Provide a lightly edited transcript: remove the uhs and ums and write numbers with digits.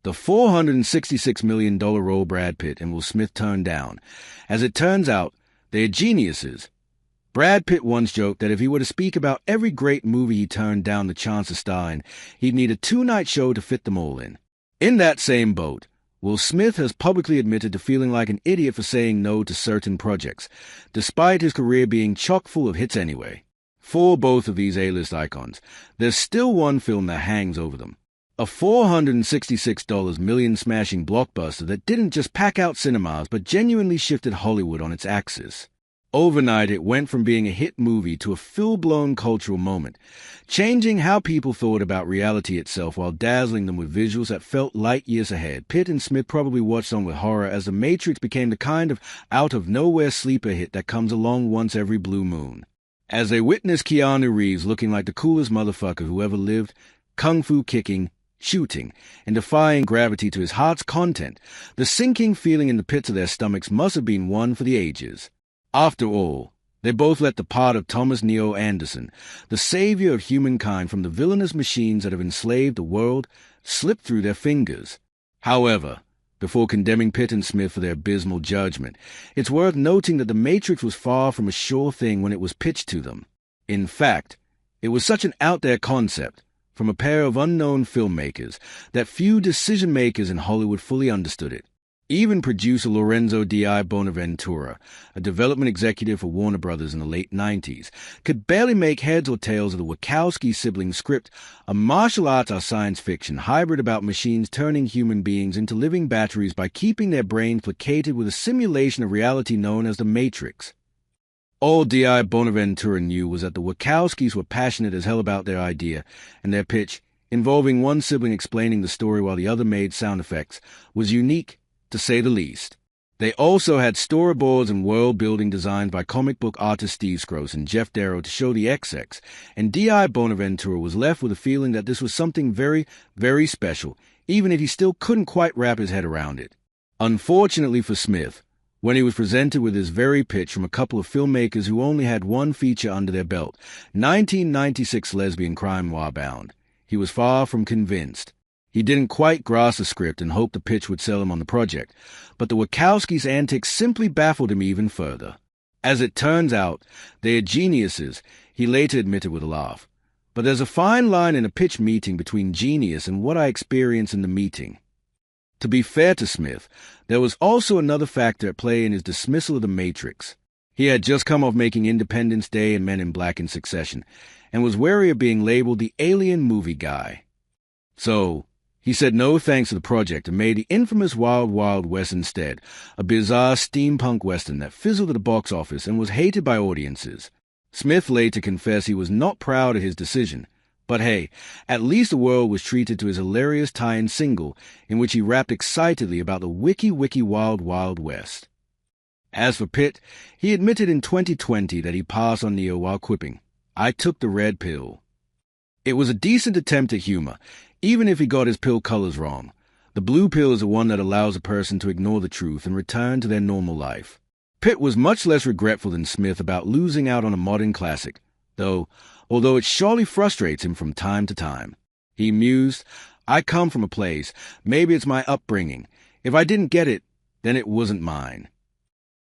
The $466 million role Brad Pitt and Will Smith turned down. As it turns out, they're geniuses. Brad Pitt once joked that if he were to speak about every great movie he turned down the chance to star in, he'd need a 2-night show to fit them all in. In that same boat, Will Smith has publicly admitted to feeling like an idiot for saying no to certain projects, despite his career being chock full of hits anyway. For both of these A-list icons, there's still one film that hangs over them. A $466 million-smashing blockbuster that didn't just pack out cinemas but genuinely shifted Hollywood on its axis. Overnight, it went from being a hit movie to a full-blown cultural moment, changing how people thought about reality itself while dazzling them with visuals that felt light years ahead. Pitt and Smith probably watched on with horror as The Matrix became the kind of out-of-nowhere sleeper hit that comes along once every blue moon. As they witnessed Keanu Reeves looking like the coolest motherfucker who ever lived, kung fu kicking, shooting, and defying gravity to his heart's content, the sinking feeling in the pits of their stomachs must have been one for the ages. After all, they both let the part of Thomas Neo Anderson, the savior of humankind from the villainous machines that have enslaved the world, slip through their fingers. However, before condemning Pitt and Smith for their abysmal judgment, it's worth noting that The Matrix was far from a sure thing when it was pitched to them. In fact, it was such an out-there concept, from a pair of unknown filmmakers, that few decision-makers in Hollywood fully understood it. Even producer Lorenzo Di Bonaventura, a development executive for Warner Brothers in the late 90s, could barely make heads or tails of the Wachowski sibling script, a martial arts or science fiction hybrid about machines turning human beings into living batteries by keeping their brains placated with a simulation of reality known as the Matrix. All Di Bonaventura knew was that the Wachowskis were passionate as hell about their idea, and their pitch, involving one sibling explaining the story while the other made sound effects, was unique, to say the least. They also had storyboards and world-building designed by comic book artist Steve Skroce and Jeff Darrow to show the XX, and Di Bonaventura was left with a feeling that this was something very, very special, even if he still couldn't quite wrap his head around it. Unfortunately for Smith, when he was presented with his very pitch from a couple of filmmakers who only had one feature under their belt, 1996 lesbian crime noir bound, he was far from convinced. He didn't quite grasp the script and hoped the pitch would sell him on the project, but the Wachowskis' antics simply baffled him even further. As it turns out, they are geniuses, he later admitted with a laugh. But there's a fine line in a pitch meeting between genius and what I experienced in the meeting. To be fair to Smith, there was also another factor at play in his dismissal of The Matrix. He had just come off making Independence Day and Men in Black in succession, and was wary of being labeled the alien movie guy. So he said no thanks to the project and made the infamous Wild Wild West instead, a bizarre steampunk western that fizzled at the box office and was hated by audiences. Smith later confessed he was not proud of his decision, but hey, at least the world was treated to his hilarious tie-in single in which he rapped excitedly about the wiki Wild Wild West. As for Pitt, he admitted in 2020 that he passed on Neo while quipping, "I took the red pill." It was a decent attempt at humor, even if he got his pill colors wrong. The blue pill is the one that allows a person to ignore the truth and return to their normal life. Pitt was much less regretful than Smith about losing out on a modern classic, although it surely frustrates him from time to time. He mused, "I come from a place, maybe it's my upbringing. If I didn't get it, then it wasn't mine."